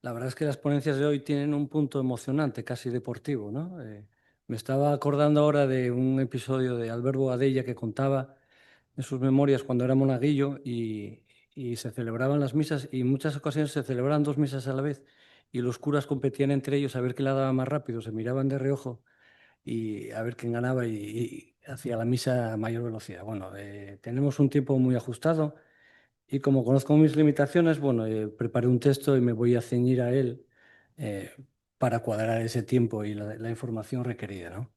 La verdad es que las ponencias de hoy tienen un punto emocionante, casi deportivo, ¿no? Me estaba acordando ahora de un episodio de Albert Boadella que contaba en sus memorias cuando era monaguillo y se celebraban las misas y en muchas ocasiones se celebraban dos misas a la vez y los curas competían entre ellos a ver quién la daba más rápido, se miraban de reojo y a ver quién ganaba y hacía la misa a mayor velocidad. Bueno, tenemos un tiempo muy ajustado. Y como conozco mis limitaciones, bueno, preparé un texto y me voy a ceñir a él eh, para cuadrar ese tiempo y la información requerida, ¿no?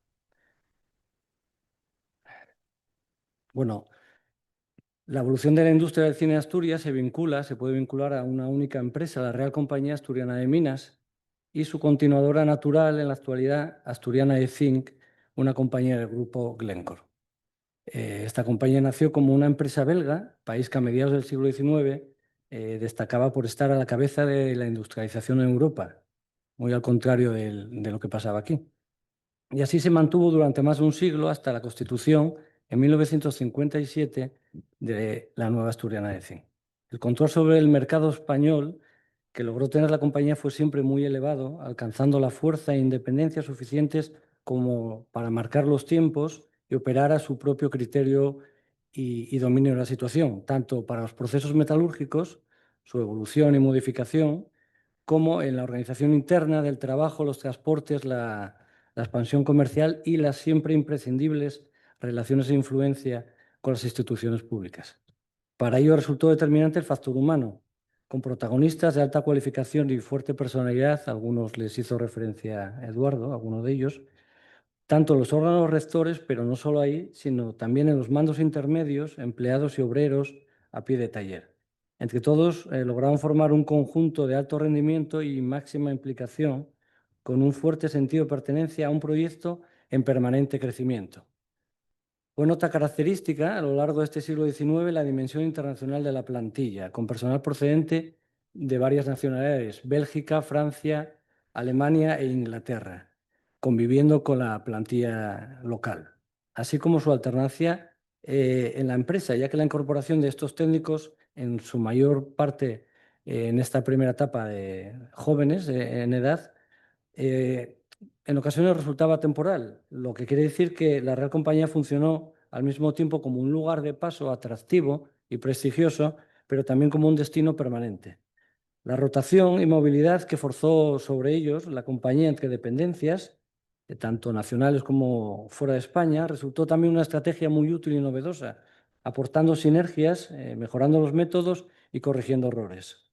Bueno, la evolución de la industria del cine en Asturias se puede vincular a una única empresa, la Real Compañía Asturiana de Minas, y su continuadora natural en la actualidad, Asturiana de Zinc, una compañía del grupo Glencore. Esta compañía nació como una empresa belga, país que a mediados del siglo XIX destacaba por estar a la cabeza de la industrialización en Europa, muy al contrario de lo que pasaba aquí. Y así se mantuvo durante más de un siglo hasta la constitución en 1957 de la nueva Asturiana de Zinc. El control sobre el mercado español que logró tener la compañía fue siempre muy elevado, alcanzando la fuerza e independencia suficientes como para marcar los tiempos y operar a su propio criterio y dominio de la situación, tanto para los procesos metalúrgicos, su evolución y modificación, como en la organización interna del trabajo, los transportes, la expansión comercial y las siempre imprescindibles relaciones de influencia con las instituciones públicas. Para ello resultó determinante el factor humano, con protagonistas de alta cualificación y fuerte personalidad, algunos les hizo referencia Eduardo, algunos de ellos, tanto los órganos rectores, pero no solo ahí, sino también en los mandos intermedios, empleados y obreros a pie de taller. Entre todos lograron formar un conjunto de alto rendimiento y máxima implicación, con un fuerte sentido de pertenencia a un proyecto en permanente crecimiento. Fue nota característica a lo largo de este siglo XIX la dimensión internacional de la plantilla, con personal procedente de varias nacionalidades, Bélgica, Francia, Alemania e Inglaterra, conviviendo con la plantilla local, así como su alternancia en la empresa, ya que la incorporación de estos técnicos, en su mayor parte en esta primera etapa de jóvenes en edad, eh, en ocasiones resultaba temporal, lo que quiere decir que la Real Compañía funcionó al mismo tiempo como un lugar de paso atractivo y prestigioso, pero también como un destino permanente. La rotación y movilidad que forzó sobre ellos la compañía entre dependencias, tanto nacionales como fuera de España, resultó también una estrategia muy útil y novedosa, aportando sinergias, mejorando los métodos y corrigiendo errores.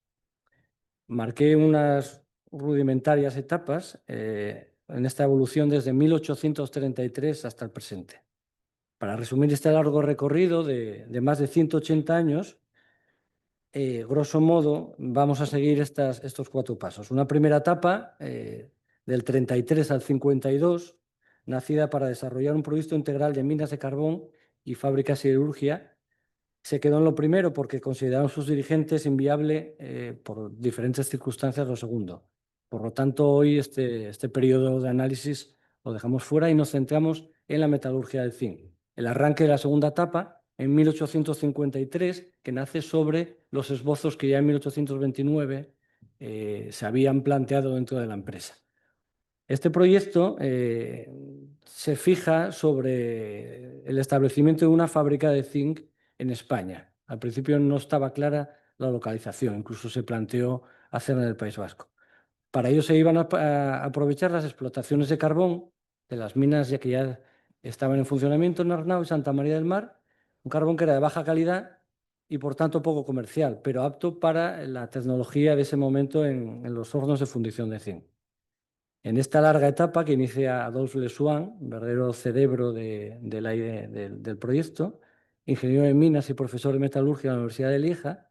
Marqué unas rudimentarias etapas en esta evolución desde 1833 hasta el presente. Para resumir este largo recorrido de más de 180 años, grosso modo, vamos a seguir estos cuatro pasos. Una primera etapa, del 33 al 52, nacida para desarrollar un proyecto integral de minas de carbón y fábricas de siderurgia. Se quedó en lo primero porque consideraron sus dirigentes inviable por diferentes circunstancias lo segundo. Por lo tanto, hoy este periodo de análisis lo dejamos fuera y nos centramos en la metalurgia del zinc. El arranque de la segunda etapa en 1853, que nace sobre los esbozos que ya en 1829 se habían planteado dentro de la empresa. Este proyecto se fija sobre el establecimiento de una fábrica de zinc en España. Al principio no estaba clara la localización, incluso se planteó hacerla en el País Vasco. Para ello se iban a aprovechar las explotaciones de carbón de las minas ya que ya estaban en funcionamiento en Arnau y Santa María del Mar, un carbón que era de baja calidad y por tanto poco comercial, pero apto para la tecnología de ese momento en los hornos de fundición de zinc. En esta larga etapa que inicia Adolphe Lesuan, verdadero cerebro del proyecto, ingeniero de minas y profesor de metalurgia en la Universidad de Lieja,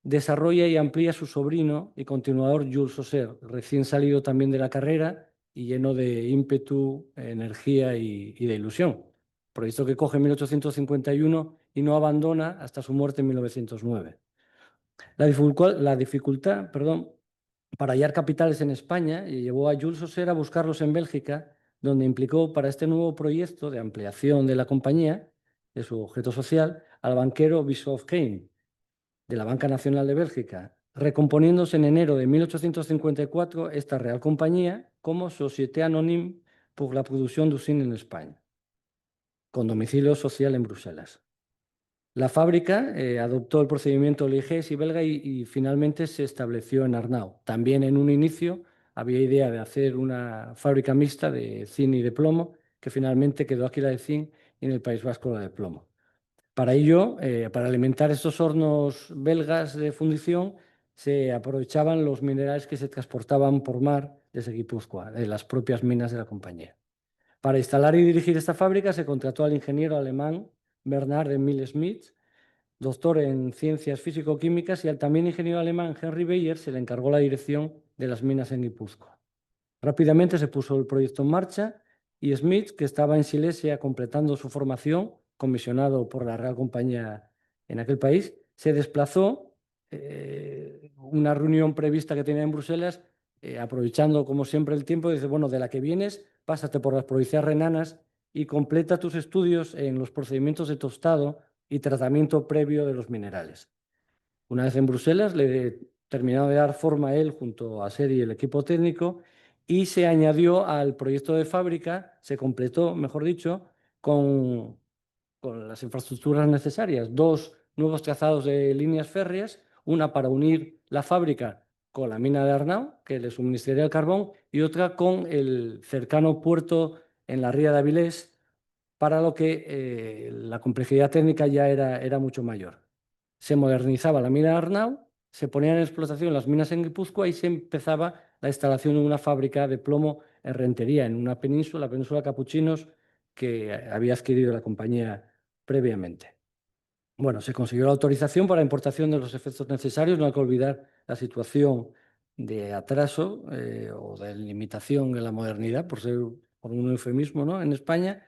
desarrolla y amplía su sobrino y continuador Jules Saucer, recién salido también de la carrera y lleno de ímpetu, energía y de ilusión. Proyecto que coge en 1851 y no abandona hasta su muerte en 1909. La dificultad, perdón, para hallar capitales en España y llevó a Jules Saucer a buscarlos en Bélgica, donde implicó para este nuevo proyecto de ampliación de la compañía, de su objeto social, al banquero Bischoff Kane, de la Banca Nacional de Bélgica, recomponiéndose en enero de 1854 esta Real Compañía como Société Anonyme pour la Production d'Usine en España, con domicilio social en Bruselas. La fábrica adoptó el procedimiento ligees y belga y finalmente se estableció en Arnau. También en un inicio había idea de hacer una fábrica mixta de zinc y de plomo, que finalmente quedó aquí la de zinc y en el País Vasco la de plomo. Para ello, para alimentar estos hornos belgas de fundición, se aprovechaban los minerales que se transportaban por mar desde Guipúzcoa, de las propias minas de la compañía. Para instalar y dirigir esta fábrica se contrató al ingeniero alemán Bernard Emil Schmidt, doctor en ciencias físico-químicas, y al también ingeniero alemán Henry Beyer se le encargó la dirección de las minas en Guipúzcoa. Rápidamente se puso el proyecto en marcha y Smith, que estaba en Silesia completando su formación, comisionado por la Real Compañía en aquel país, se desplazó. Una reunión prevista que tenía en Bruselas, aprovechando como siempre el tiempo, dice, bueno, de la que vienes, pásate por las provincias renanas y completa tus estudios en los procedimientos de tostado y tratamiento previo de los minerales. Una vez en Bruselas, le terminaron de dar forma a él junto a Seri y el equipo técnico y se añadió al proyecto de fábrica, se completó, mejor dicho, con las infraestructuras necesarias. 2 nuevos trazados de líneas férreas, una para unir la fábrica con la mina de Arnau, que le suministraría el carbón, y otra con el cercano puerto en la ría de Avilés, para lo que la complejidad técnica ya era mucho mayor. Se modernizaba la mina de Arnau, se ponían en explotación las minas en Guipúzcoa y se empezaba la instalación de una fábrica de plomo en Rentería, en una península, la península Capuchinos, que había adquirido la compañía previamente. Bueno, se consiguió la autorización para la importación de los efectos necesarios. No hay que olvidar la situación de atraso o de limitación en la modernidad, por un eufemismo, ¿no?, en España.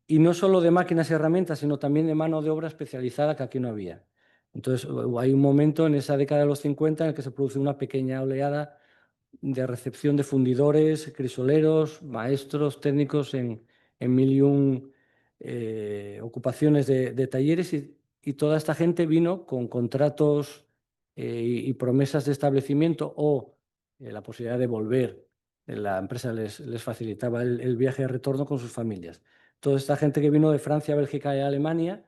Y no solo de máquinas y herramientas, sino también de mano de obra especializada que aquí no había. Entonces, hay un momento en esa década de los 50 en el que se produce una pequeña oleada de recepción de fundidores, crisoleros, maestros, técnicos en mil y un ocupaciones de talleres, y toda esta gente vino con contratos y promesas de establecimiento o la posibilidad de volver. La empresa les facilitaba el viaje de retorno con sus familias. Toda esta gente que vino de Francia, Bélgica y Alemania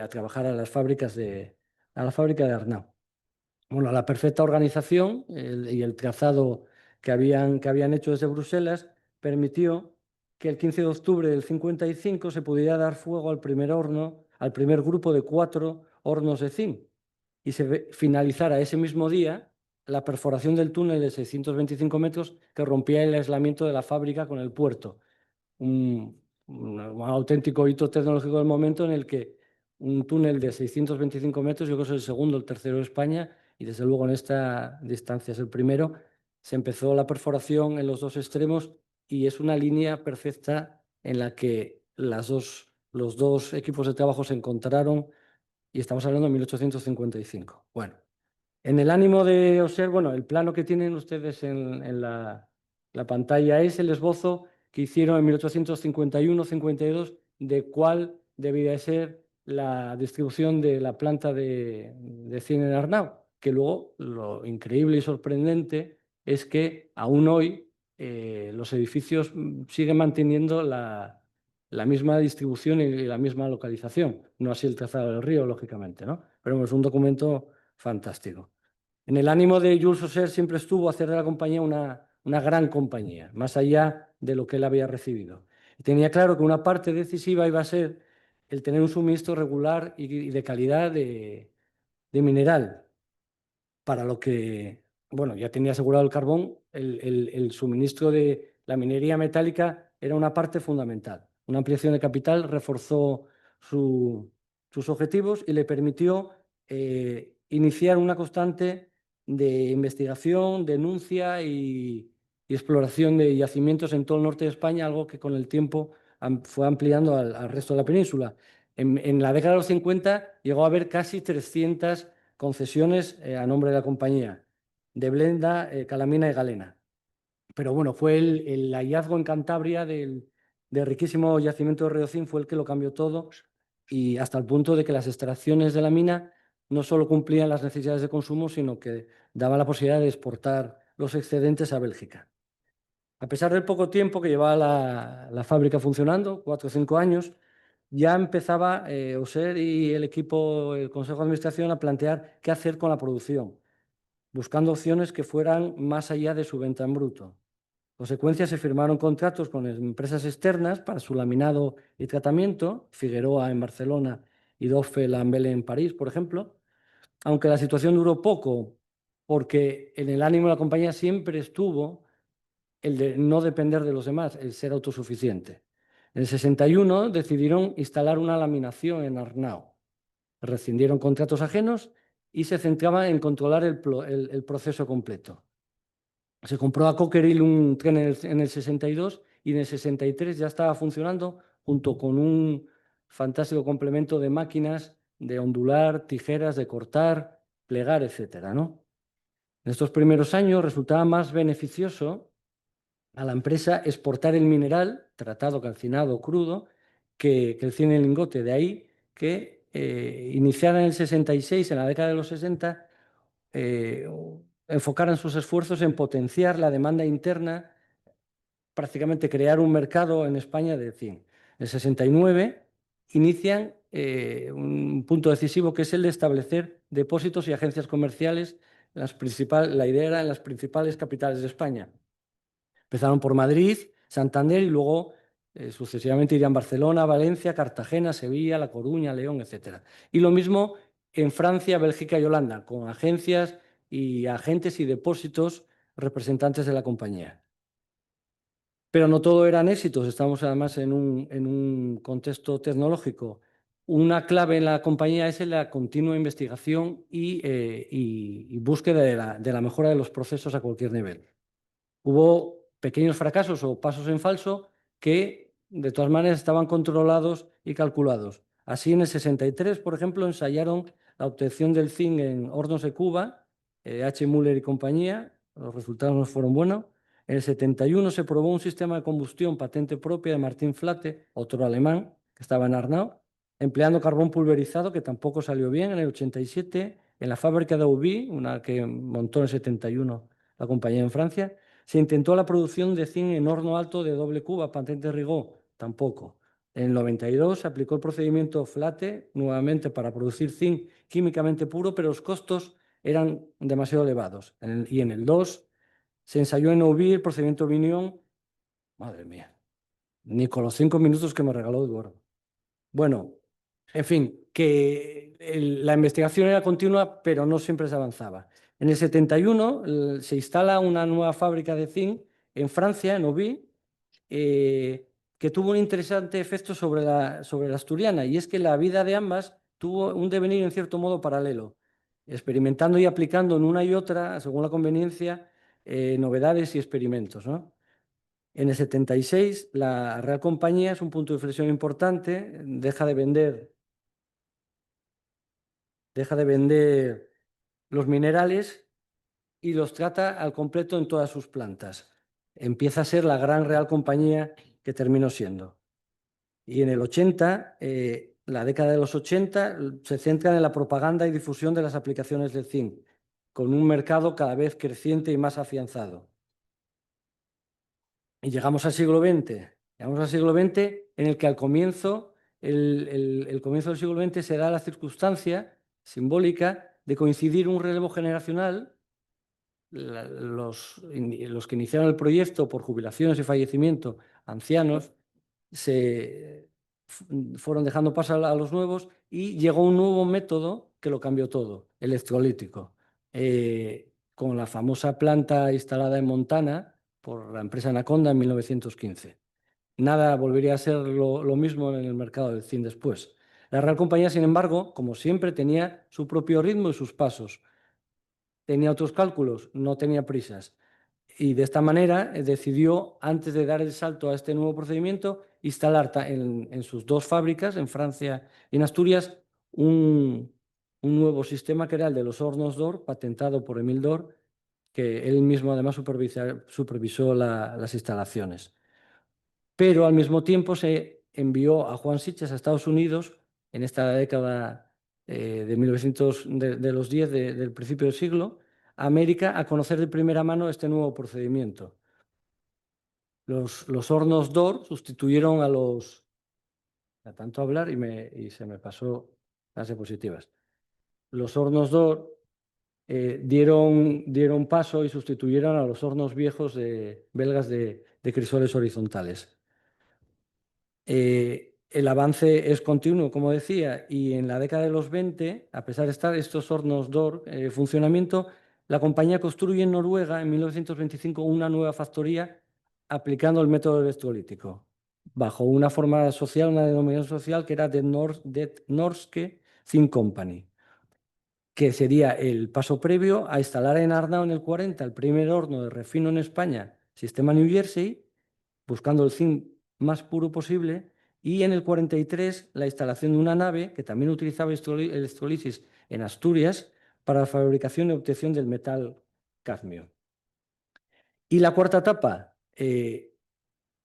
a trabajar a la fábrica de Arnau. Bueno, la perfecta organización y el trazado que habían hecho desde Bruselas permitió que el 15 de octubre del 55 se pudiera dar fuego al primer horno, al primer grupo de 4 hornos de zinc, y se finalizara ese mismo día la perforación del túnel de 625 metros que rompía el aislamiento de la fábrica con el puerto. Un auténtico hito tecnológico del momento, en el que un túnel de 625 metros, yo creo que es el segundo, el tercero de España, y desde luego en esta distancia es el primero, se empezó la perforación en los 2 extremos y es una línea perfecta en la que los dos equipos de trabajo se encontraron, y estamos hablando de 1855. Bueno, en el ánimo de observar, bueno, el plano que tienen ustedes en la pantalla es el esbozo que hicieron en 1851-52 de cuál debía de ser la distribución de la planta de zinc en Arnau, que luego lo increíble y sorprendente es que aún hoy los edificios siguen manteniendo la misma distribución y la misma localización. No así el trazado del río, lógicamente, ¿no? Pero es un documento fantástico. En el ánimo de Jules Osser siempre estuvo hacer de la compañía una gran compañía, más allá de lo que él había recibido. Y tenía claro que una parte decisiva iba a ser el tener un suministro regular y de calidad de mineral, para lo que, bueno, ya tenía asegurado el carbón. El suministro de la minería metálica era una parte fundamental. Una ampliación de capital reforzó sus objetivos y le permitió iniciar una constante de investigación, denuncia y exploración de yacimientos en todo el norte de España, algo que con el tiempo fue ampliando al resto de la península. En la década de los 50 llegó a haber casi 300 concesiones a nombre de la compañía, de Blenda, Calamina y Galena. Pero bueno, fue el hallazgo en Cantabria del riquísimo yacimiento de Redocín, fue el que lo cambió todo, y hasta el punto de que las extracciones de la mina no solo cumplían las necesidades de consumo, sino que daban la posibilidad de exportar los excedentes a Bélgica. A pesar del poco tiempo que llevaba la fábrica funcionando, 4 o 5 años, ya empezaba Auxerre y el equipo, el Consejo de Administración, a plantear qué hacer con la producción, buscando opciones que fueran más allá de su venta en bruto. En consecuencia, se firmaron contratos con empresas externas para su laminado y tratamiento, Figueroa en Barcelona y Doffe Lambele en París, por ejemplo, aunque la situación duró poco, porque en el ánimo de la compañía siempre estuvo el de no depender de los demás, el ser autosuficiente. En el 61 decidieron instalar una laminación en Arnao. Rescindieron contratos ajenos y se centraban en controlar el proceso completo. Se compró a Cockerill un tren en el 62 y en el 63 ya estaba funcionando junto con un fantástico complemento de máquinas de ondular, tijeras de cortar, plegar, etcétera, ¿no? En estos primeros años resultaba más beneficioso a la empresa exportar el mineral, tratado, calcinado, crudo, que el zinc en lingote. De ahí que iniciara en el 66, en la década de los 60, enfocaran sus esfuerzos en potenciar la demanda interna, prácticamente crear un mercado en España de zinc. En el 69 inician un punto decisivo, que es el de establecer depósitos y agencias comerciales. La idea era en las principales capitales de España. Empezaron por Madrid, Santander y luego sucesivamente irían Barcelona, Valencia, Cartagena, Sevilla, La Coruña, León, etc. Y lo mismo en Francia, Bélgica y Holanda, con agencias y agentes y depósitos representantes de la compañía. Pero no todo eran éxitos, estamos además en un contexto tecnológico. Una clave en la compañía es la continua investigación y búsqueda de la mejora de los procesos a cualquier nivel. Hubo pequeños fracasos o pasos en falso que de todas maneras estaban controlados y calculados. Así, en el 63, por ejemplo, ensayaron la obtención del zinc en hornos de Cuba, H. Müller y compañía. Los resultados no fueron buenos. En el 71 se probó un sistema de combustión patente propia de Martín Flate, otro alemán, que estaba en Arnau, empleando carbón pulverizado, que tampoco salió bien. En el 87, en la fábrica de Aubry, una que montó en el 71 la compañía en Francia, se intentó la producción de zinc en horno alto de doble cuba, patente Rigaud, tampoco. En el 92 se aplicó el procedimiento Flate nuevamente para producir zinc químicamente puro, pero los costos eran demasiado elevados. Y en el 2 se ensayó en Aubry el procedimiento Vignon. Madre mía, ni con los 5 minutos que me regaló Eduardo. Bueno, en fin, que la investigación era continua, pero no siempre se avanzaba. En el 71 se instala una nueva fábrica de zinc en Francia, en Aubry, que tuvo un interesante efecto sobre la asturiana, y es que la vida de ambas tuvo un devenir en cierto modo paralelo, experimentando y aplicando en una y otra, según la conveniencia, novedades y experimentos, ¿no? En el 76, la Real Compañía es un punto de inflexión importante, deja de vender los minerales y los trata al completo en todas sus plantas. Empieza a ser la gran Real Compañía que terminó siendo. Y en el 80, la década de los 80, se centra en la propaganda y difusión de las aplicaciones del zinc, con un mercado cada vez creciente y más afianzado. Y llegamos al siglo XX. Llegamos al siglo XX, en el que al comienzo, el comienzo del siglo XX, se da la circunstancia simbólica de coincidir un relevo generacional. Los que iniciaron el proyecto por jubilaciones y fallecimiento, ancianos, fueron dejando paso a los nuevos, y llegó un nuevo método que lo cambió todo, electrolítico, con la famosa planta instalada en Montana por la empresa Anaconda en 1915. Nada volvería a ser lo mismo en el mercado del zinc después. La Real Compañía, sin embargo, como siempre, tenía su propio ritmo y sus pasos. Tenía otros cálculos, no tenía prisas. Y de esta manera decidió, antes de dar el salto a este nuevo procedimiento, instalar en sus dos fábricas, en Francia y en Asturias, un nuevo sistema, que era el de los hornos Dor, patentado por Emile Dor, que él mismo además supervisó las instalaciones. Pero al mismo tiempo se envió a Juan Sitges a Estados Unidos en esta década de 1900, de los 10 del principio del siglo, a América a conocer de primera mano este nuevo procedimiento. Los hornos Dor sustituyeron a los... A tanto hablar y se me pasó las diapositivas. Los hornos Dor dieron paso y sustituyeron a los hornos viejos belgas de crisoles horizontales. El avance es continuo, como decía, y en la década de los 20, a pesar de estar estos hornos Dor en funcionamiento, la compañía construye en Noruega en 1925 una nueva factoría aplicando el método electrolítico, bajo una forma social, una denominación social que era Det Norske Zinc Company, que sería el paso previo a instalar en Arnao en el 40 el primer horno de refino en España, sistema New Jersey, buscando el zinc más puro posible, y en el 43 la instalación de una nave que también utilizaba electrolisis en Asturias para la fabricación y obtención del metal cadmio. Y la cuarta etapa, que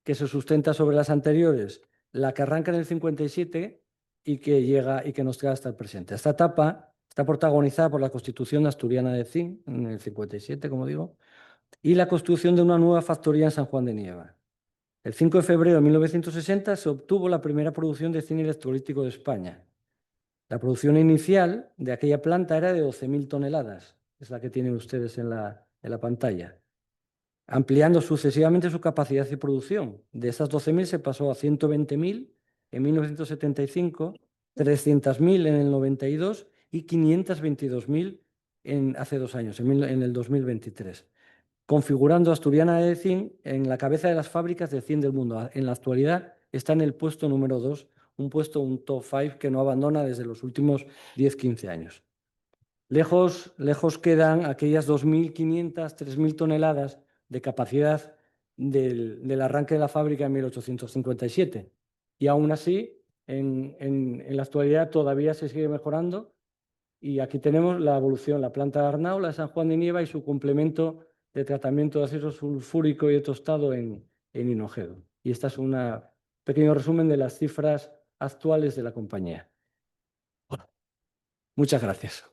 se sustenta sobre las anteriores, la que arranca en el 57 y que llega y que nos trae hasta el presente. Esta etapa está protagonizada por la Constitución asturiana de zinc en el 57, como digo, y la construcción de una nueva factoría en San Juan de Nieva. El 5 de febrero de 1960 se obtuvo la primera producción de zinc electrolítico de España. La producción inicial de aquella planta era de 12.000 toneladas, es la que tienen ustedes en la pantalla, ampliando sucesivamente su capacidad de producción. De esas 12.000 se pasó a 120.000 en 1975, 300.000 en el 92 y 522.000 hace 2 años, en el 2023, configurando Asturiana de Zinc en la cabeza de las fábricas de zinc del mundo. En la actualidad está en el puesto número 2, un top 5 que no abandona desde los últimos 10-15 años. Lejos quedan aquellas 2.500, 3.000 toneladas de capacidad del arranque de la fábrica en 1857. Y aún así, en la actualidad todavía se sigue mejorando. Y aquí tenemos la evolución, la planta de Arnau, la de San Juan de Nieva y su complemento de tratamiento de ácido sulfúrico y de tostado en Hinojosa. Y este es un pequeño resumen de las cifras actuales de la compañía. Muchas gracias.